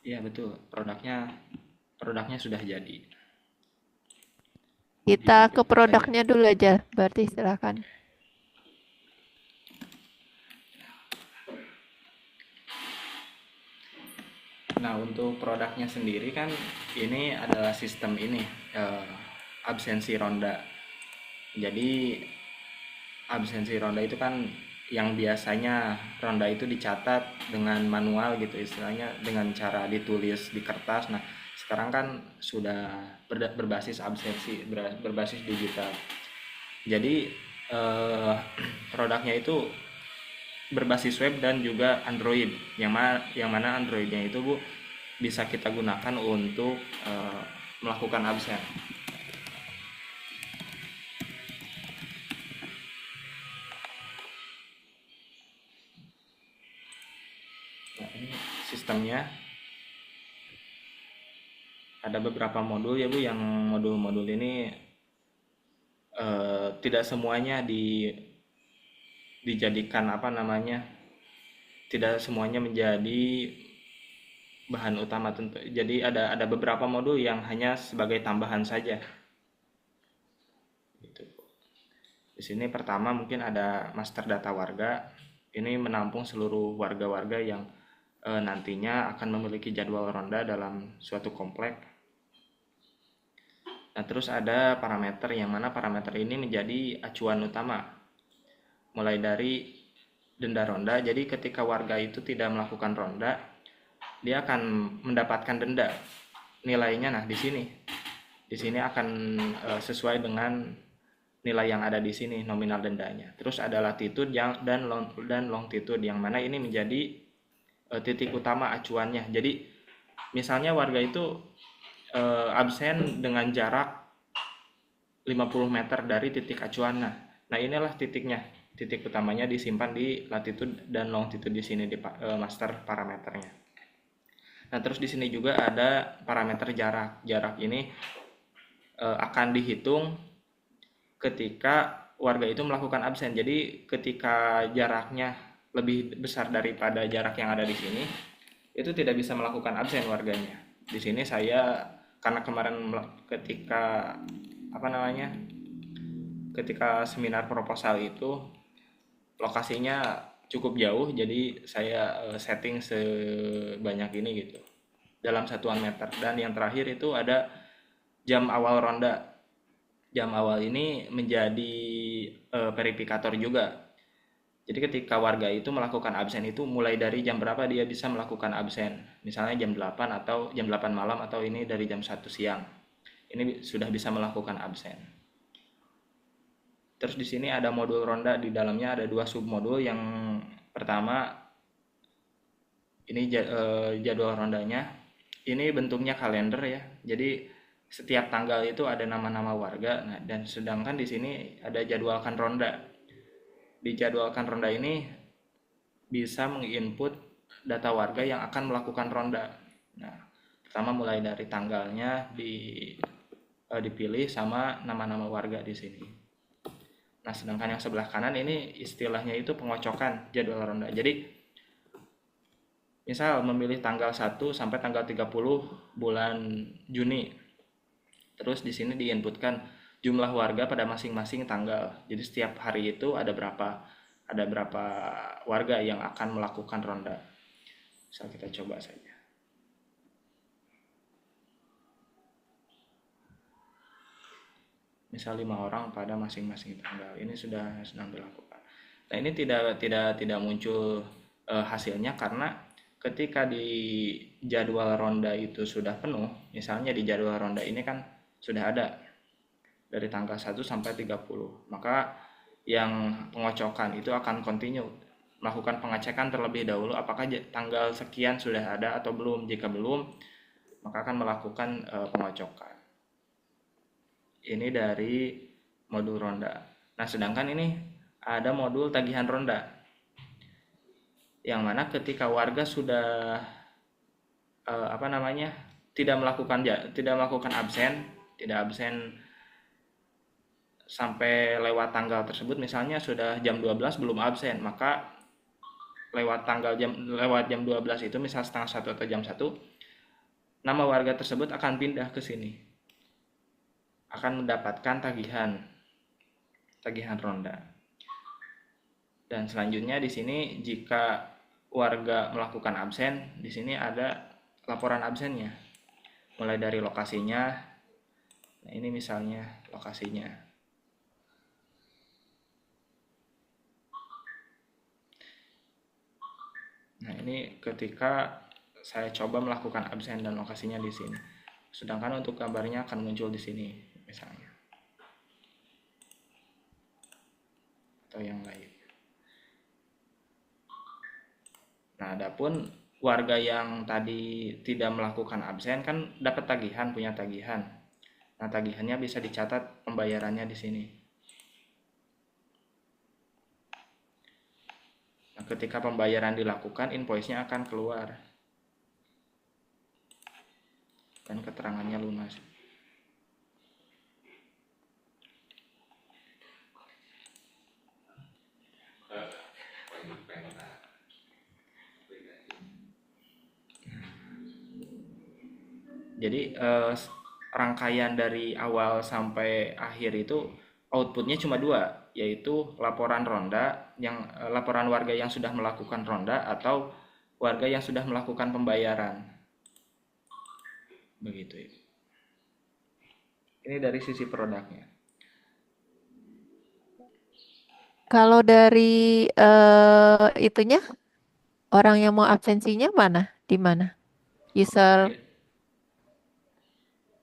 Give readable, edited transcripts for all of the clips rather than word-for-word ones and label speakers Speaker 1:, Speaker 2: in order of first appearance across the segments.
Speaker 1: Iya betul, produknya sudah jadi.
Speaker 2: Kita ke
Speaker 1: Dipikirkan saja.
Speaker 2: produknya dulu aja, berarti silakan.
Speaker 1: Nah, untuk produknya sendiri kan ini adalah sistem ini, eh, absensi ronda. Jadi absensi ronda itu kan yang biasanya ronda itu dicatat dengan manual gitu istilahnya, dengan cara ditulis di kertas. Nah, sekarang kan sudah berbasis absensi, berbasis digital. Jadi produknya itu berbasis web dan juga Android. Yang mana Androidnya itu Bu bisa kita gunakan untuk melakukan absen. Nah, ini sistemnya ada beberapa modul ya Bu, yang modul-modul ini tidak semuanya dijadikan apa namanya, tidak semuanya menjadi bahan utama tentu. Jadi ada beberapa modul yang hanya sebagai tambahan saja. Gitu. Di sini pertama mungkin ada master data warga. Ini menampung seluruh warga-warga yang nantinya akan memiliki jadwal ronda dalam suatu komplek. Nah, terus ada parameter yang mana parameter ini menjadi acuan utama. Mulai dari denda ronda, jadi ketika warga itu tidak melakukan ronda, dia akan mendapatkan denda. Nilainya nah di sini. Di sini akan sesuai dengan nilai yang ada di sini nominal dendanya. Terus ada latitude dan longitude yang mana ini menjadi titik utama acuannya. Jadi misalnya warga itu absen dengan jarak 50 meter dari titik acuan. Nah, inilah titiknya. Titik utamanya disimpan di latitude dan longitude di sini di master parameternya. Nah, terus di sini juga ada parameter jarak. Jarak ini akan dihitung ketika warga itu melakukan absen. Jadi ketika jaraknya lebih besar daripada jarak yang ada di sini, itu tidak bisa melakukan absen warganya. Di sini saya karena kemarin ketika apa namanya, ketika seminar proposal itu lokasinya cukup jauh, jadi saya setting sebanyak ini gitu dalam satuan meter. Dan yang terakhir itu ada jam awal ronda. Jam awal ini menjadi verifikator juga. Jadi ketika warga itu melakukan absen itu mulai dari jam berapa dia bisa melakukan absen. Misalnya jam 8 atau jam 8 malam, atau ini dari jam 1 siang. Ini sudah bisa melakukan absen. Terus di sini ada modul ronda, di dalamnya ada dua submodul. Yang pertama ini jadwal rondanya. Ini bentuknya kalender ya. Jadi setiap tanggal itu ada nama-nama warga. Nah, dan sedangkan di sini ada jadwalkan ronda. Dijadwalkan ronda ini bisa menginput data warga yang akan melakukan ronda. Nah, pertama mulai dari tanggalnya dipilih sama nama-nama warga di sini. Nah, sedangkan yang sebelah kanan ini istilahnya itu pengocokan jadwal ronda. Jadi, misal memilih tanggal 1 sampai tanggal 30 bulan Juni. Terus di sini diinputkan jumlah warga pada masing-masing tanggal. Jadi setiap hari itu ada berapa warga yang akan melakukan ronda. Misal kita coba saja. Misal 5 orang pada masing-masing tanggal. Ini sudah sedang dilakukan. Nah, ini tidak muncul hasilnya karena ketika di jadwal ronda itu sudah penuh, misalnya di jadwal ronda ini kan sudah ada dari tanggal 1 sampai 30, maka yang pengocokan itu akan continue melakukan pengecekan terlebih dahulu apakah tanggal sekian sudah ada atau belum. Jika belum, maka akan melakukan pengocokan. Ini dari modul ronda. Nah, sedangkan ini ada modul tagihan ronda, yang mana ketika warga sudah apa namanya, tidak melakukan absen, tidak absen sampai lewat tanggal tersebut, misalnya sudah jam 12 belum absen, maka lewat jam 12 itu, misal setengah 1 atau jam 1, nama warga tersebut akan pindah ke sini, akan mendapatkan tagihan ronda. Dan selanjutnya di sini jika warga melakukan absen, di sini ada laporan absennya, mulai dari lokasinya. Nah, ini misalnya lokasinya. Nah, ini ketika saya coba melakukan absen dan lokasinya di sini. Sedangkan untuk gambarnya akan muncul di sini misalnya. Atau yang lain. Nah, adapun warga yang tadi tidak melakukan absen kan dapat tagihan, punya tagihan. Nah, tagihannya bisa dicatat pembayarannya di sini. Nah, ketika pembayaran dilakukan, invoice-nya akan keluar. Dan keterangannya lunas. Jadi rangkaian dari awal sampai akhir itu outputnya cuma dua, yaitu laporan ronda laporan warga yang sudah melakukan ronda atau warga yang sudah melakukan pembayaran. Begitu ya. Ini dari sisi produknya.
Speaker 2: Kalau dari itunya, orang yang mau absensinya mana? Di mana? User,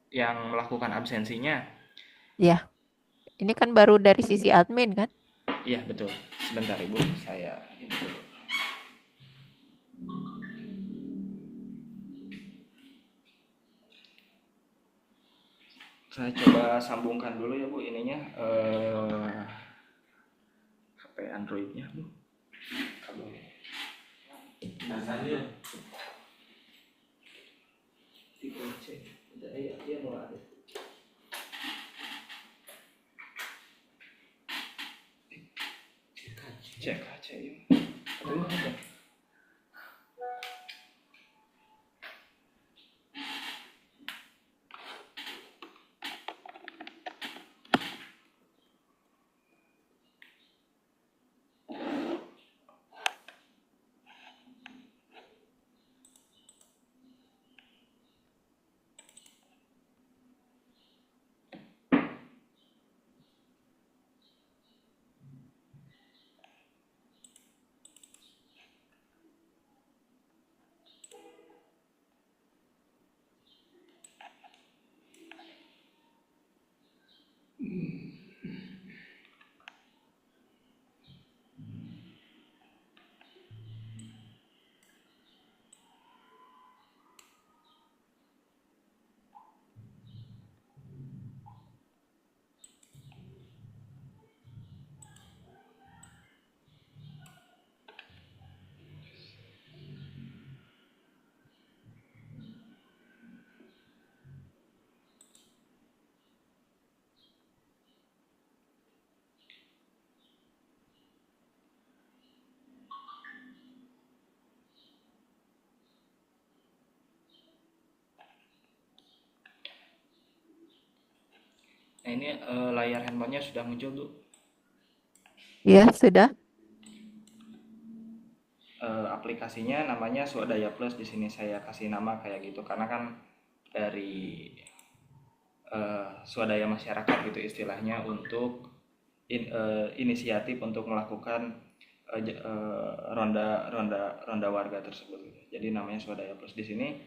Speaker 1: Yang melakukan absensinya,
Speaker 2: ya. Ini kan baru dari sisi admin kan?
Speaker 1: iya betul. Sebentar Ibu, saya ini dulu. Saya coba sambungkan dulu ya Bu ininya HP Androidnya Bu. Kabelnya. Dikunci. Iya, dia mau ada. Cek aja yuk. Aduh, ada. Nah, ini layar handphonenya sudah muncul tuh.
Speaker 2: Ya, sudah.
Speaker 1: Aplikasinya namanya Swadaya Plus. Di sini saya kasih nama kayak gitu karena kan dari swadaya masyarakat gitu istilahnya untuk inisiatif untuk melakukan ronda warga tersebut. Jadi namanya Swadaya Plus. Di sini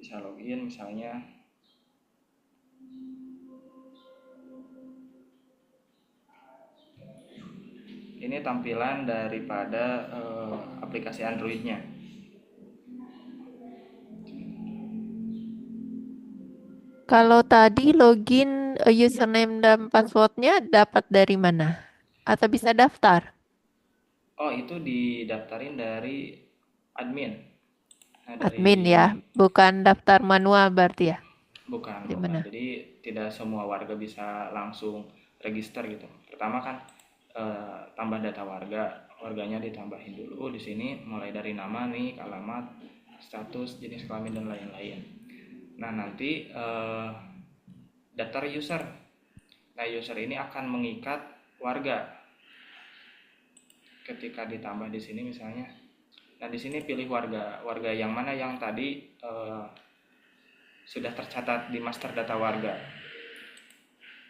Speaker 1: bisa login misalnya. Ini tampilan daripada aplikasi Androidnya.
Speaker 2: Kalau tadi login username dan passwordnya dapat dari mana? Atau bisa daftar?
Speaker 1: Oh, itu didaftarin dari admin. Nah, dari
Speaker 2: Admin ya, bukan daftar manual berarti ya?
Speaker 1: bukan,
Speaker 2: Di
Speaker 1: bukan.
Speaker 2: mana?
Speaker 1: Jadi tidak semua warga bisa langsung register gitu. Pertama kan tambah data warga, warganya ditambahin dulu di sini mulai dari nama nih, alamat, status, jenis kelamin, dan lain-lain. Nah, nanti daftar user. Nah, user ini akan mengikat warga. Ketika ditambah di sini misalnya, nah di sini pilih warga yang mana yang tadi sudah tercatat di master data warga.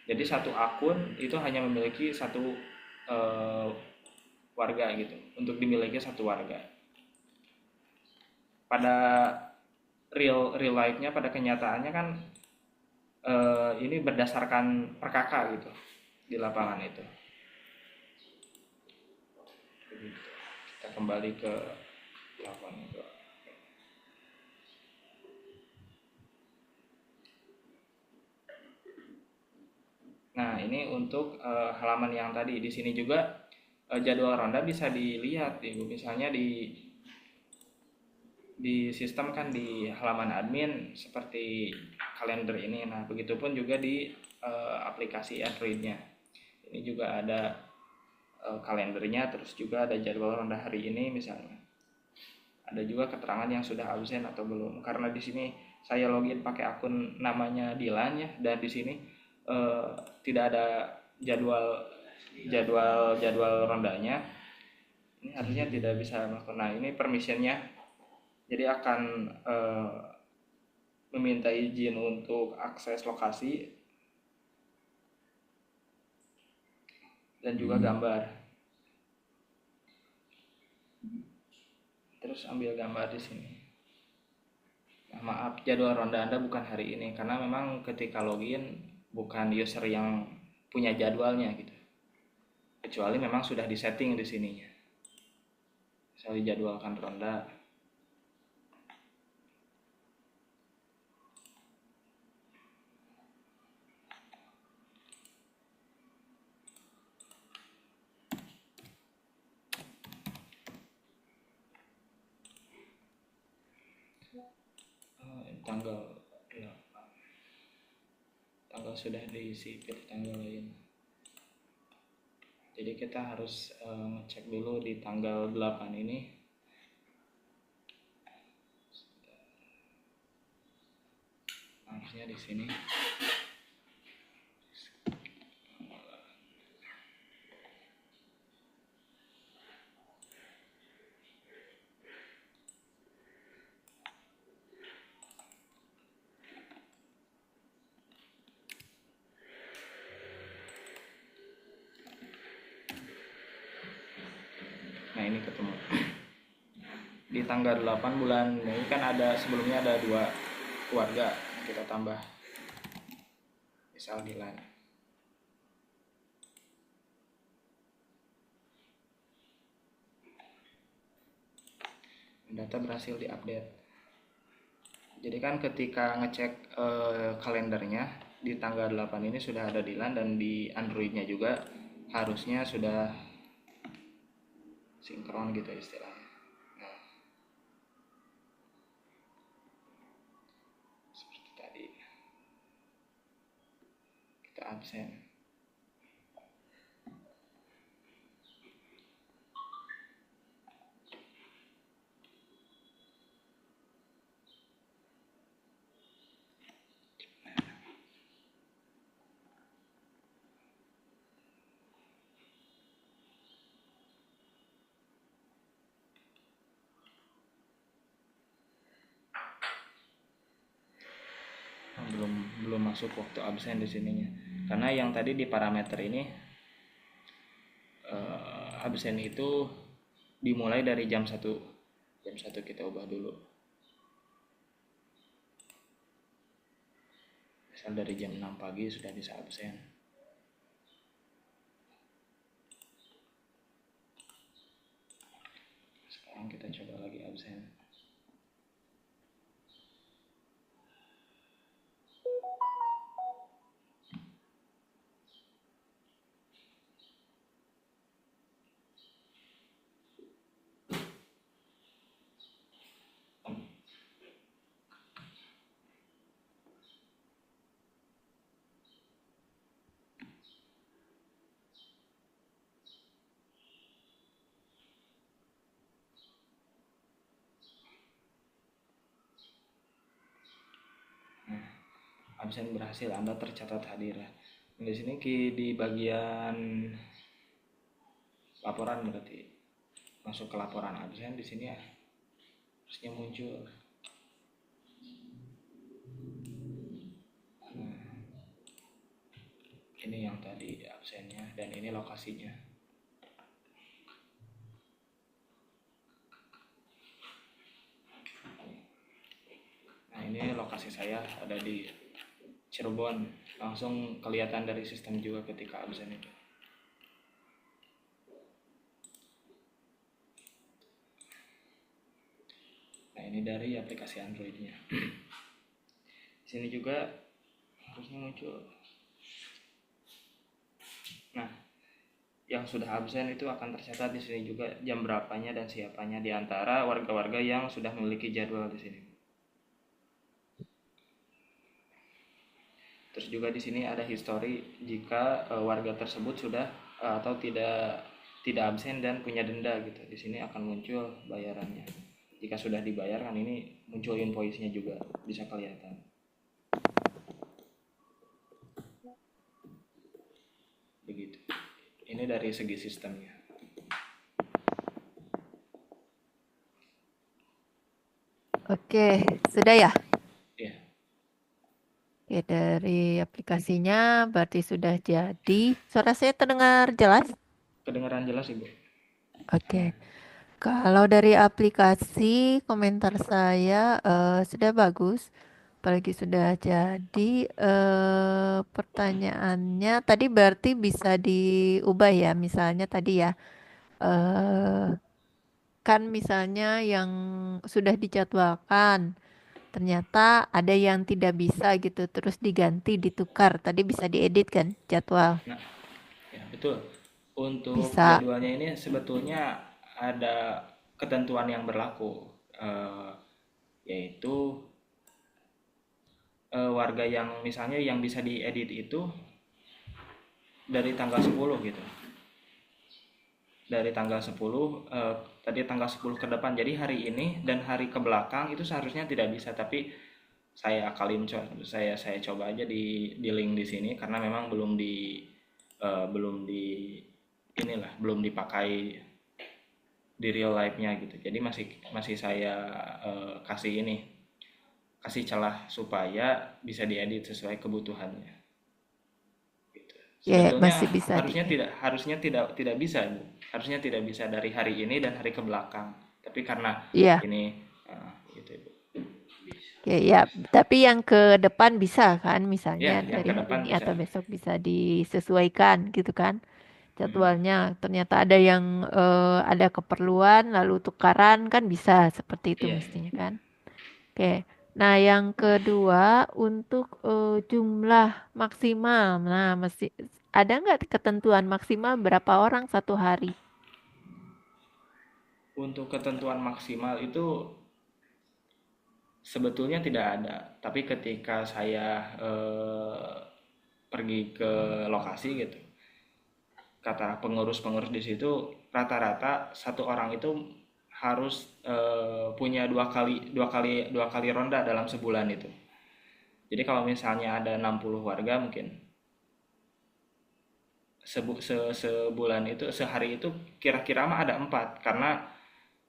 Speaker 1: Jadi satu akun itu hanya memiliki satu warga gitu, untuk dimiliki satu warga. Pada real life-nya, pada kenyataannya kan ini berdasarkan per kakak gitu di lapangan itu. Kita kembali ke lapangan itu. Nah, ini untuk halaman yang tadi. Di sini juga jadwal ronda bisa dilihat, Ibu. Misalnya di sistem kan di halaman admin seperti kalender ini. Nah, begitupun juga di aplikasi Android-nya. Ini juga ada kalendernya, terus juga ada jadwal ronda hari ini misalnya. Ada juga keterangan yang sudah absen atau belum. Karena di sini saya login pakai akun namanya Dilan ya, dan di sini tidak ada jadwal rondanya. Ini artinya tidak bisa melakukan. Nah, ini permissionnya, jadi akan meminta izin untuk akses lokasi dan juga gambar. Terus ambil gambar di sini. Nah, maaf, jadwal ronda Anda bukan hari ini, karena memang ketika login bukan user yang punya jadwalnya gitu. Kecuali memang sudah disetting di sininya. Misalnya jadwalkan ronda. Tanggal sudah diisi, pilih tanggal lain. Jadi kita harus ngecek dulu di tanggal 8 ini. Harusnya di sini. Nah, ini ketemu. Di tanggal 8 bulan ini kan ada, sebelumnya ada 2 keluarga, kita tambah misal Dilan. Data berhasil diupdate. Jadi kan ketika ngecek kalendernya di tanggal 8 ini sudah ada Dilan, dan di Android-nya juga harusnya sudah sinkron gitu istilahnya. Nah, seperti tadi kita absen. belum masuk waktu absen di sininya, karena yang tadi di parameter ini absen itu dimulai dari jam 1 kita ubah dulu, misal dari jam 6 pagi sudah bisa absen. Sekarang kita coba lagi absen. absen berhasil, Anda tercatat hadir. Di sini di bagian laporan berarti masuk ke laporan absen di sini ya harusnya muncul. Ini yang tadi absennya dan ini lokasinya. Nah, ini lokasi saya ada di Cirebon. Langsung kelihatan dari sistem juga ketika absen itu. Nah, ini dari aplikasi Android-nya. Di sini juga harusnya muncul. Nah, yang sudah absen itu akan tercatat di sini juga jam berapanya dan siapanya di antara warga-warga yang sudah memiliki jadwal di sini. Terus juga di sini ada histori jika warga tersebut sudah atau tidak absen dan punya denda gitu. Di sini akan muncul bayarannya. Jika sudah dibayarkan ini muncul invoice-nya juga bisa kelihatan. Begitu. Ini dari segi sistemnya.
Speaker 2: Oke, sudah ya?
Speaker 1: Ya,
Speaker 2: Oke, dari aplikasinya berarti sudah jadi. Suara saya terdengar jelas?
Speaker 1: kedengaran jelas Ibu.
Speaker 2: Oke. Kalau dari aplikasi, komentar saya sudah bagus. Apalagi sudah jadi pertanyaannya tadi berarti bisa diubah ya. Misalnya tadi ya, eh, kan misalnya yang sudah dijadwalkan, ternyata ada yang tidak bisa gitu, terus diganti, ditukar. Tadi bisa diedit kan jadwal?
Speaker 1: Nah, ya betul. Untuk
Speaker 2: Bisa.
Speaker 1: jadwalnya ini sebetulnya ada ketentuan yang berlaku, yaitu warga yang misalnya yang bisa diedit itu dari tanggal 10 gitu. Dari tanggal 10 tadi tanggal 10 ke depan. Jadi hari ini dan hari ke belakang itu seharusnya tidak bisa, tapi saya coba aja di link di sini karena memang belum di inilah belum dipakai di real life-nya gitu. Jadi masih masih saya kasih celah supaya bisa diedit sesuai kebutuhannya. Gitu.
Speaker 2: Ya,
Speaker 1: Sebetulnya
Speaker 2: masih bisa di.
Speaker 1: harusnya tidak bisa, Bu. Harusnya tidak bisa dari hari ini dan hari ke belakang. Tapi karena
Speaker 2: Iya.
Speaker 1: ini gitu, Bu.
Speaker 2: Ya, ya, tapi yang ke depan bisa kan,
Speaker 1: Ya,
Speaker 2: misalnya
Speaker 1: yang
Speaker 2: dari
Speaker 1: ke
Speaker 2: hari
Speaker 1: depan
Speaker 2: ini
Speaker 1: bisa.
Speaker 2: atau besok bisa disesuaikan gitu kan
Speaker 1: Mm-mm.
Speaker 2: jadwalnya. Ternyata ada yang ada keperluan lalu tukaran kan bisa seperti itu
Speaker 1: Iya.
Speaker 2: mestinya kan. Oke. Nah, yang kedua untuk jumlah maksimal. Nah, mesti ada nggak ketentuan maksimal berapa orang satu hari?
Speaker 1: Untuk ketentuan maksimal itu sebetulnya tidak ada, tapi ketika saya pergi ke lokasi gitu, kata pengurus-pengurus di situ rata-rata satu orang itu harus punya dua kali ronda dalam sebulan itu. Jadi kalau misalnya ada 60 warga mungkin sebulan itu sehari itu kira-kira mah ada empat karena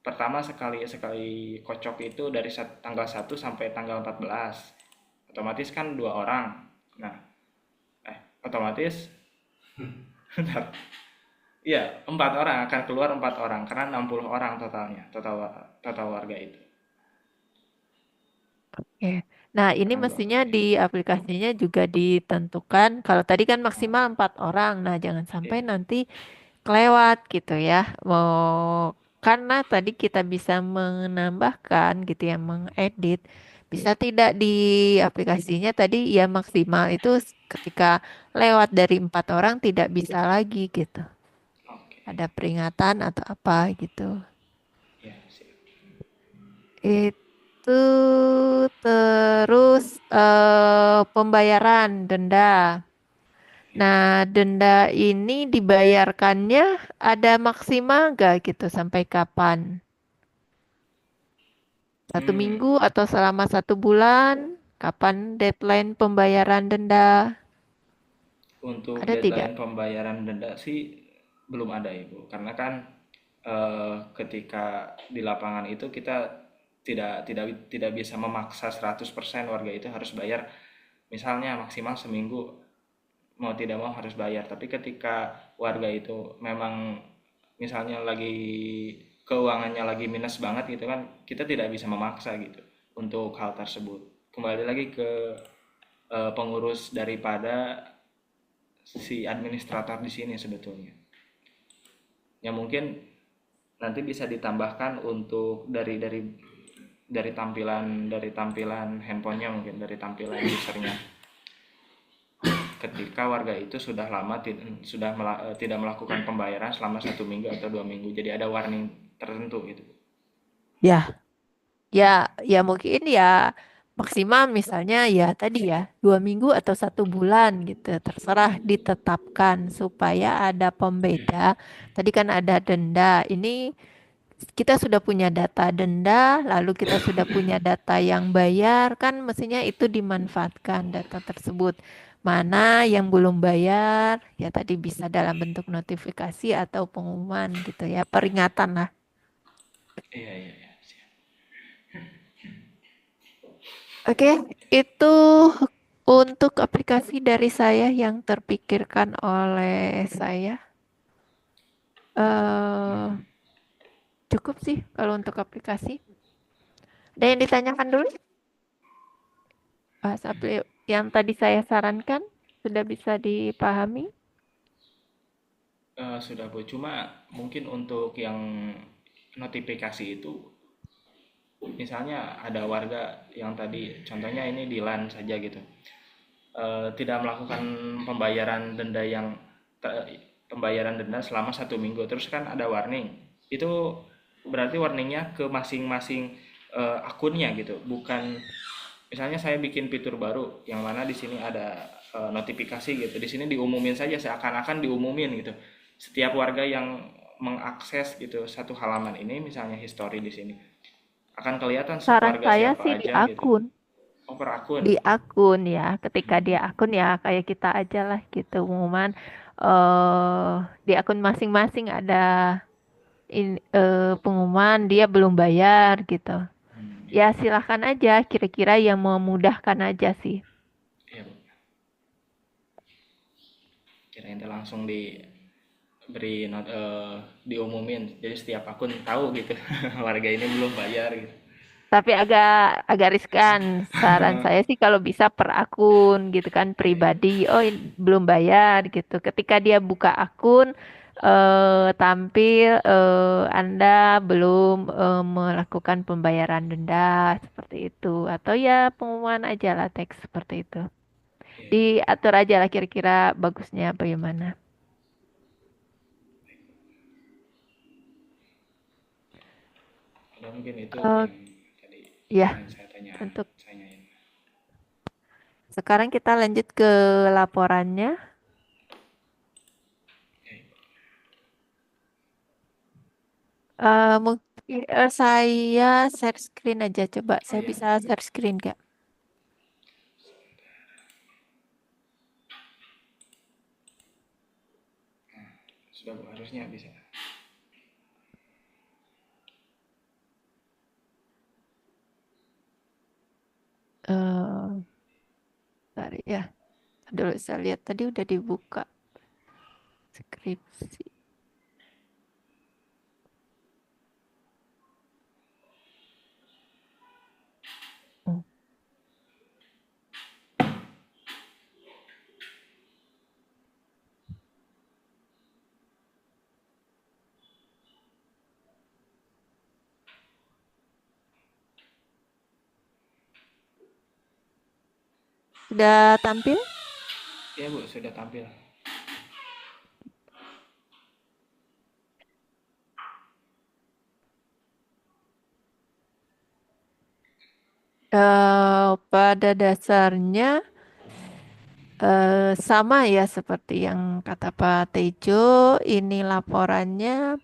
Speaker 1: pertama sekali sekali kocok itu dari tanggal 1 sampai tanggal 14 otomatis kan 2 orang. Nah, otomatis bentar. Iya, 4 orang akan keluar 4 orang karena 60 orang totalnya, total warga itu.
Speaker 2: Oke. Nah, ini
Speaker 1: Akan keluar
Speaker 2: mestinya
Speaker 1: seperti
Speaker 2: di
Speaker 1: itu.
Speaker 2: aplikasinya juga ditentukan. Kalau tadi kan
Speaker 1: Oh,
Speaker 2: maksimal 4 orang. Nah, jangan sampai
Speaker 1: iya.
Speaker 2: nanti kelewat gitu ya. Mau karena tadi kita bisa menambahkan gitu ya, mengedit. Bisa tidak di aplikasinya tadi ya maksimal itu ketika lewat dari 4 orang tidak bisa lagi gitu.
Speaker 1: Oke.
Speaker 2: Ada peringatan atau apa gitu.
Speaker 1: Ya, siap.
Speaker 2: Itu terus pembayaran denda.
Speaker 1: Ya.
Speaker 2: Nah, denda ini dibayarkannya ada maksimal gak gitu sampai kapan? Satu
Speaker 1: Hmm,
Speaker 2: minggu atau selama 1 bulan? Kapan deadline pembayaran denda?
Speaker 1: Untuk
Speaker 2: Ada tidak?
Speaker 1: deadline pembayaran denda sih belum ada Ibu, karena kan ketika di lapangan itu kita tidak bisa memaksa 100% warga itu harus bayar, misalnya maksimal seminggu mau tidak mau harus bayar. Tapi ketika warga itu memang misalnya lagi keuangannya lagi minus banget gitu kan, kita tidak bisa memaksa gitu untuk hal tersebut. Kembali lagi ke pengurus daripada si administrator di sini sebetulnya. Ya mungkin nanti bisa ditambahkan untuk dari tampilan handphonenya, mungkin dari tampilan usernya. Ketika warga itu sudah lama tidak melakukan pembayaran selama 1 minggu atau 2 minggu, jadi ada warning tertentu gitu.
Speaker 2: Ya, ya, ya mungkin ya maksimal misalnya ya tadi ya 2 minggu atau 1 bulan gitu. Terserah ditetapkan supaya ada pembeda. Tadi kan ada denda. Ini kita sudah punya data denda, lalu kita sudah punya data yang bayar, kan mestinya itu dimanfaatkan data tersebut. Mana yang belum bayar, ya tadi bisa dalam bentuk notifikasi atau pengumuman gitu ya, peringatan lah.
Speaker 1: Iya, iya, iya. Siap.
Speaker 2: Oke, itu untuk aplikasi dari saya yang terpikirkan oleh saya. eh Cukup sih kalau untuk aplikasi. Ada yang ditanyakan dulu? Bahas yang tadi saya sarankan sudah bisa dipahami.
Speaker 1: Sudah Bu, cuma mungkin untuk yang notifikasi itu, misalnya ada warga yang tadi contohnya ini di LAN saja gitu, tidak melakukan pembayaran denda pembayaran denda selama 1 minggu, terus kan ada warning. Itu berarti warningnya ke masing-masing akunnya gitu, bukan misalnya saya bikin fitur baru yang mana di sini ada notifikasi gitu, di sini diumumin saja, seakan-akan diumumin gitu. Setiap warga yang mengakses gitu satu halaman ini, misalnya history di sini, akan kelihatan
Speaker 2: Saran
Speaker 1: warga
Speaker 2: saya
Speaker 1: siapa
Speaker 2: sih di
Speaker 1: aja gitu.
Speaker 2: akun,
Speaker 1: Oh, per akun.
Speaker 2: di akun ya. Ketika dia akun ya kayak kita aja lah gitu pengumuman di akun masing-masing ada pengumuman dia belum bayar gitu.
Speaker 1: Iya,
Speaker 2: Ya silahkan aja, kira-kira yang memudahkan aja sih.
Speaker 1: iya Bu. Kirain teh langsung diumumin, jadi setiap akun tahu gitu warga ini belum bayar gitu.
Speaker 2: Tapi agak agak riskan. Saran saya sih kalau bisa per akun gitu kan
Speaker 1: Iya, iya.
Speaker 2: pribadi. Oh belum bayar gitu. Ketika dia buka akun tampil Anda belum melakukan pembayaran denda seperti itu. Atau ya pengumuman aja lah teks seperti itu.
Speaker 1: Iya, iya.
Speaker 2: Diatur aja lah kira-kira bagusnya bagaimana.
Speaker 1: Ada mungkin itu
Speaker 2: Oh
Speaker 1: yang tadi
Speaker 2: ya
Speaker 1: ingin saya
Speaker 2: untuk
Speaker 1: tanyain.
Speaker 2: sekarang kita lanjut ke laporannya.
Speaker 1: Iya, Ibu.
Speaker 2: Mungkin saya share screen aja coba.
Speaker 1: Oh
Speaker 2: Saya
Speaker 1: ya,
Speaker 2: bisa share screen gak?
Speaker 1: sudah Bu, harusnya bisa.
Speaker 2: Eh, Bentar ya. Dulu saya lihat tadi udah dibuka skripsi. Hmm. Sudah tampil?
Speaker 1: Iya Bu, sudah tampil.
Speaker 2: Pada dasarnya sama ya seperti yang kata Pak Tejo. Ini laporannya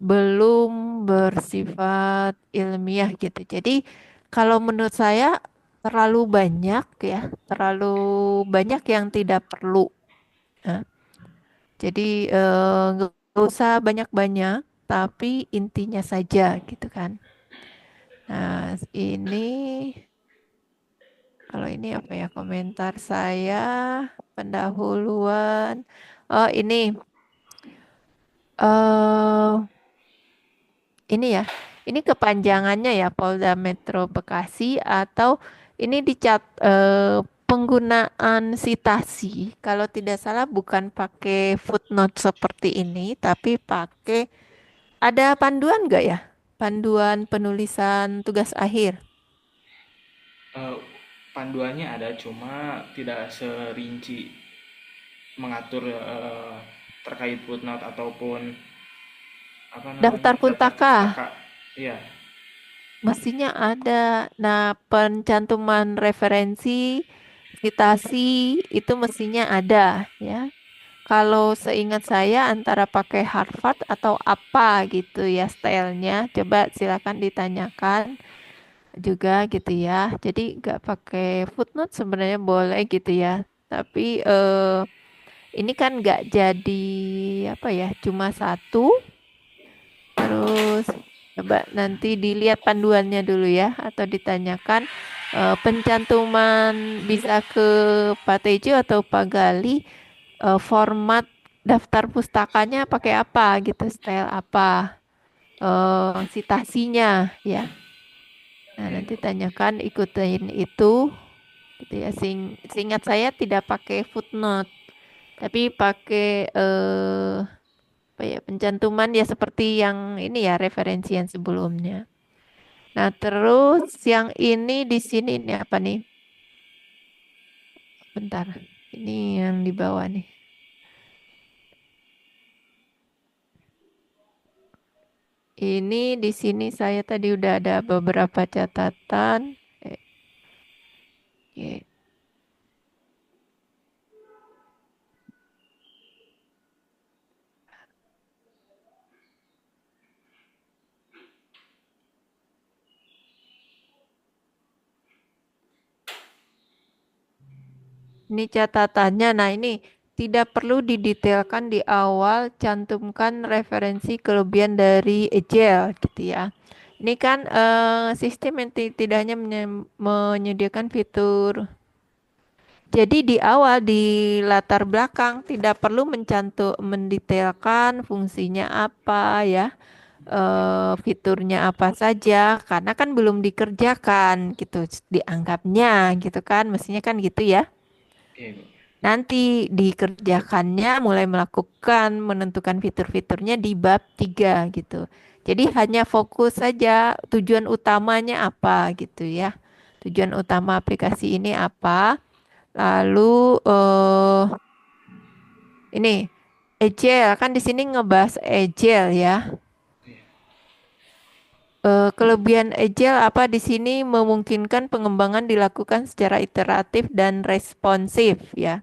Speaker 2: belum bersifat ilmiah gitu. Jadi kalau menurut saya terlalu banyak ya, terlalu banyak yang tidak perlu. Nah, jadi nggak usah banyak-banyak, tapi intinya saja gitu kan. Nah, ini kalau ini apa ya komentar saya pendahuluan. Oh, eh ini ya. Ini kepanjangannya ya Polda Metro Bekasi atau ini dicat penggunaan sitasi kalau tidak salah bukan pakai footnote seperti ini tapi pakai ada panduan nggak ya? Panduan penulisan tugas akhir.
Speaker 1: Eh, Panduannya ada, cuma tidak serinci mengatur terkait footnote ataupun apa namanya
Speaker 2: Daftar
Speaker 1: daftar
Speaker 2: pustaka
Speaker 1: pustaka. Iya,
Speaker 2: mestinya ada. Nah, pencantuman referensi, citasi itu mestinya ada ya. Kalau seingat saya antara pakai Harvard atau apa gitu ya stylenya. Coba silakan ditanyakan juga gitu ya. Jadi nggak pakai footnote sebenarnya boleh gitu ya. Tapi ini kan nggak jadi apa ya, cuma satu. Terus coba nanti dilihat panduannya dulu ya, atau ditanyakan pencantuman bisa ke Pak Tejo atau Pak Gali format daftar pustakanya pakai apa gitu, style apa, sitasinya ya. Nah,
Speaker 1: oke.
Speaker 2: nanti tanyakan ikutin itu gitu ya. Seingat saya tidak pakai footnote, tapi pakai apa ya pencantuman ya seperti yang ini ya referensi yang sebelumnya. Nah, terus yang ini di sini ini apa nih? Bentar. Ini yang di bawah nih. Ini di sini saya tadi udah ada beberapa catatan. Oke. Ini catatannya. Nah, ini tidak perlu didetailkan di awal, cantumkan referensi kelebihan dari Agile gitu ya. Ini kan sistem yang tidak hanya menyediakan fitur. Jadi di awal di latar belakang tidak perlu mendetailkan fungsinya apa ya, fiturnya apa saja karena kan belum dikerjakan gitu dianggapnya gitu kan, mestinya kan gitu ya.
Speaker 1: Iya, Bu.
Speaker 2: Nanti dikerjakannya mulai melakukan menentukan fitur-fiturnya di bab 3 gitu. Jadi hanya fokus saja tujuan utamanya apa gitu ya. Tujuan utama aplikasi ini apa? Lalu ini Agile kan di sini ngebahas Agile ya. Kelebihan Agile apa di sini memungkinkan pengembangan dilakukan secara iteratif dan responsif ya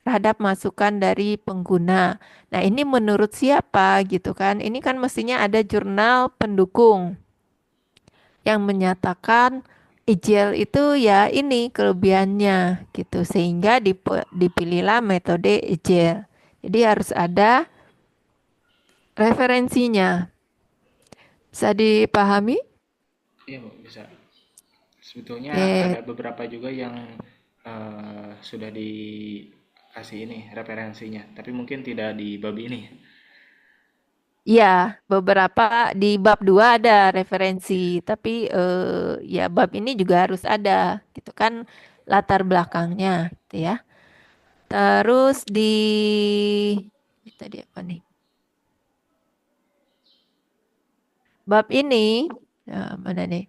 Speaker 2: terhadap masukan dari pengguna. Nah, ini menurut siapa gitu kan? Ini kan mestinya ada jurnal pendukung yang menyatakan Agile itu ya ini kelebihannya gitu sehingga dipilihlah metode Agile. Jadi harus ada referensinya. Bisa dipahami?
Speaker 1: Iya, Bu, bisa. Sebetulnya ada
Speaker 2: Oke.
Speaker 1: beberapa juga yang sudah dikasih ini referensinya, tapi mungkin tidak di bab ini.
Speaker 2: Iya, beberapa di bab 2 ada referensi, tapi ya bab ini juga harus ada, gitu kan latar belakangnya, gitu ya. Terus ini tadi apa nih? Bab ini, mana nih?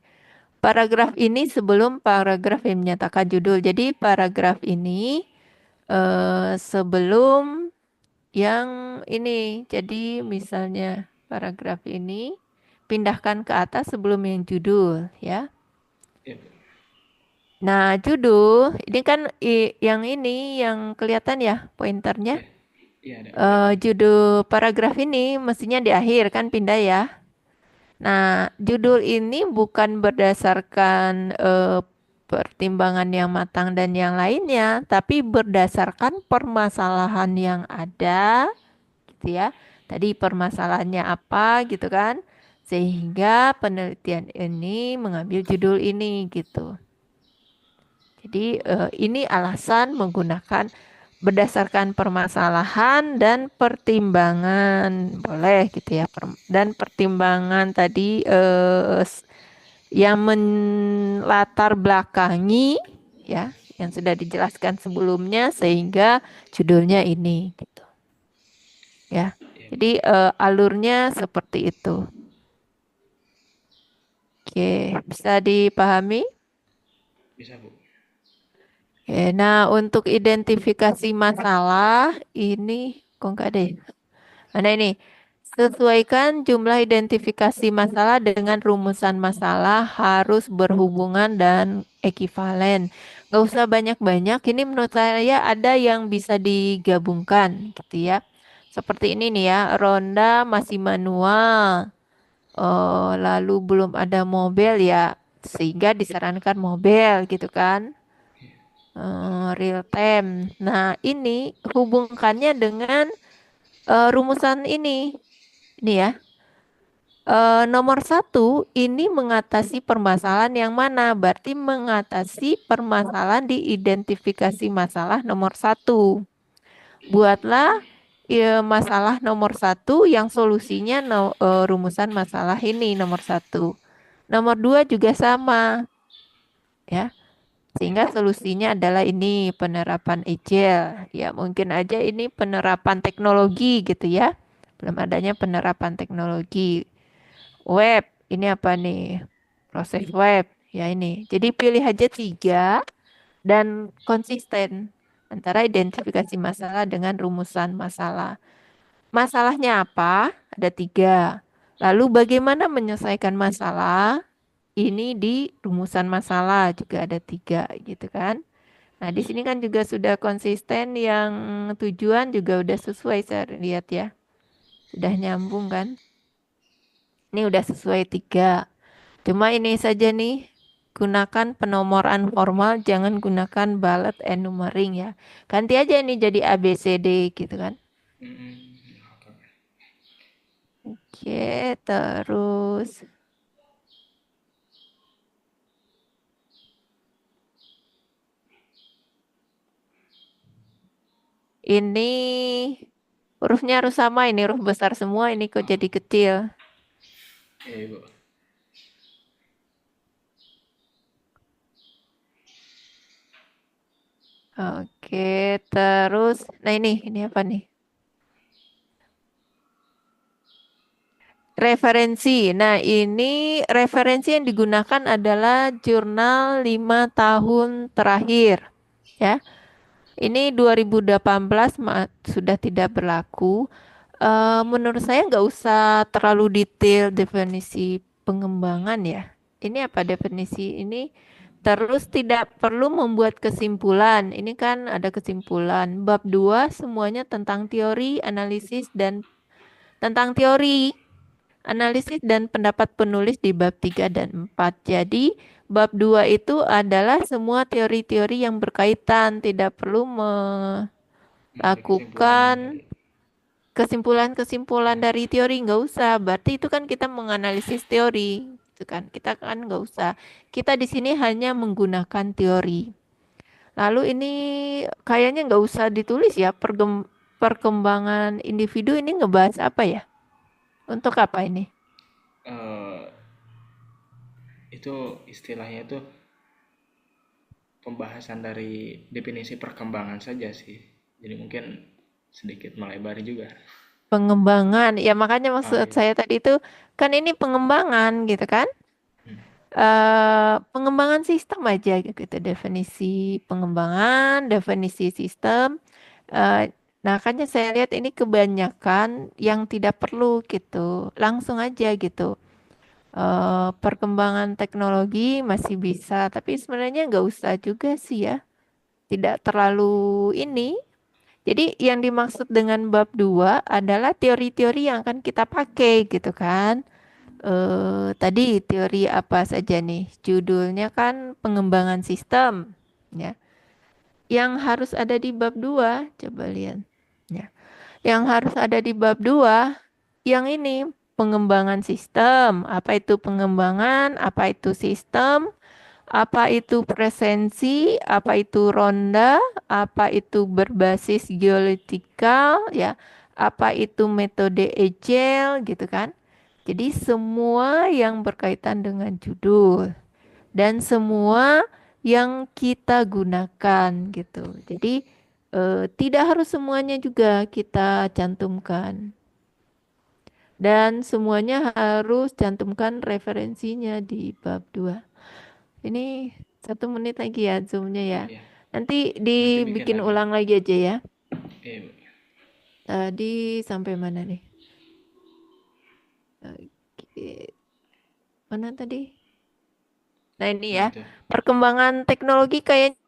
Speaker 2: Paragraf ini sebelum paragraf yang menyatakan judul. Jadi paragraf ini sebelum yang ini. Jadi misalnya paragraf ini pindahkan ke atas sebelum yang judul, ya.
Speaker 1: Iya, Bu.
Speaker 2: Nah, judul ini kan yang ini yang kelihatan ya pointernya.
Speaker 1: Iya, iya ada.
Speaker 2: Judul paragraf ini mestinya di akhir kan pindah ya. Nah, judul ini bukan berdasarkan pertimbangan yang matang dan yang lainnya, tapi berdasarkan permasalahan yang ada, gitu ya. Tadi permasalahannya apa gitu kan? Sehingga penelitian ini mengambil judul ini gitu. Jadi ini alasan menggunakan berdasarkan permasalahan dan pertimbangan, boleh gitu ya. Dan pertimbangan tadi yang melatar belakangi ya, yang sudah dijelaskan sebelumnya sehingga judulnya ini gitu ya.
Speaker 1: Ya,
Speaker 2: Jadi alurnya seperti itu. Oke, bisa dipahami?
Speaker 1: bisa Bu.
Speaker 2: Oke, nah untuk identifikasi masalah ini kok nggak ada ya? Mana ini? Sesuaikan jumlah identifikasi masalah dengan rumusan masalah harus berhubungan dan ekivalen. Nggak usah banyak-banyak. Ini menurut saya ada yang bisa digabungkan gitu ya. Seperti ini nih ya, ronda masih manual. Lalu belum ada mobil ya, sehingga disarankan mobil gitu kan. Real time. Nah, ini hubungkannya dengan rumusan ini. Ini ya. Nomor satu, ini mengatasi permasalahan yang mana? Berarti mengatasi permasalahan di identifikasi masalah nomor satu. Buatlah ya, masalah nomor satu yang solusinya rumusan masalah ini nomor satu. Nomor dua juga sama, ya.
Speaker 1: Ya,
Speaker 2: Sehingga solusinya adalah ini penerapan agile. Ya, mungkin aja ini penerapan teknologi gitu ya. Belum adanya penerapan teknologi. Web, ini apa nih? Proses web, ya ini. Jadi pilih aja tiga dan konsisten antara identifikasi masalah dengan rumusan masalah. Masalahnya apa? Ada tiga. Lalu bagaimana menyelesaikan masalah? Ini di rumusan masalah juga ada tiga gitu kan. Nah, di sini kan juga sudah konsisten yang tujuan juga udah sesuai saya lihat ya. Sudah nyambung kan? Ini udah sesuai tiga. Cuma ini saja nih, gunakan penomoran formal, jangan gunakan bullet and numbering ya. Ganti aja ini jadi A, B, C, D gitu kan.
Speaker 1: oke.
Speaker 2: Oke, terus ini hurufnya harus sama, ini huruf besar semua, ini kok jadi kecil.
Speaker 1: Iya Ibu.
Speaker 2: Oke, terus, nah ini apa nih? Referensi. Nah, ini referensi yang digunakan adalah jurnal 5 tahun terakhir. Ya, ini 2018 sudah tidak berlaku. Menurut saya nggak usah terlalu detail definisi pengembangan ya. Ini apa definisi ini? Terus tidak perlu membuat kesimpulan. Ini kan ada kesimpulan. Bab 2 semuanya tentang teori, analisis, dan tentang teori. Analisis dan pendapat penulis di bab 3 dan 4. Jadi, bab 2 itu adalah semua teori-teori yang berkaitan, tidak perlu
Speaker 1: Mencari kesimpulannya
Speaker 2: melakukan
Speaker 1: dari.
Speaker 2: kesimpulan-kesimpulan
Speaker 1: Ya,
Speaker 2: dari teori, nggak usah. Berarti itu kan kita menganalisis teori, itu kan kita kan nggak usah. Kita di sini hanya menggunakan teori. Lalu ini kayaknya nggak usah ditulis ya, perkembangan individu ini ngebahas apa ya? Untuk apa ini?
Speaker 1: eh, itu istilahnya itu pembahasan dari definisi perkembangan saja sih. Jadi mungkin sedikit melebar juga.
Speaker 2: Pengembangan, ya makanya
Speaker 1: Oh
Speaker 2: maksud
Speaker 1: iya.
Speaker 2: saya tadi itu kan ini pengembangan gitu kan?
Speaker 1: Hmm.
Speaker 2: Pengembangan sistem aja gitu, definisi pengembangan, definisi sistem. Eh, nah, makanya saya lihat ini kebanyakan yang tidak perlu gitu, langsung aja gitu. Perkembangan teknologi masih bisa, tapi sebenarnya nggak usah juga sih ya, tidak terlalu ini. Jadi yang dimaksud dengan bab 2 adalah teori-teori yang akan kita pakai gitu kan. Tadi teori apa saja nih? Judulnya kan pengembangan sistem, ya. Yang harus ada di bab 2, coba lihat. Ya. Yang harus ada di bab 2, yang ini pengembangan sistem. Apa itu pengembangan? Apa itu sistem? Apa itu presensi? Apa itu ronda? Apa itu berbasis geolitikal? Ya. Apa itu metode agile gitu kan? Jadi semua yang berkaitan dengan judul dan semua yang kita gunakan gitu. Jadi tidak harus semuanya juga kita cantumkan dan semuanya harus cantumkan referensinya di bab 2. Ini 1 menit lagi ya zoomnya ya.
Speaker 1: Iya,
Speaker 2: Nanti
Speaker 1: nanti bikin
Speaker 2: dibikin
Speaker 1: lagi.
Speaker 2: ulang lagi aja ya.
Speaker 1: Iya,
Speaker 2: Tadi sampai mana nih? Oke. Mana tadi? Nah ini
Speaker 1: nah
Speaker 2: ya,
Speaker 1: itu.
Speaker 2: perkembangan teknologi kayaknya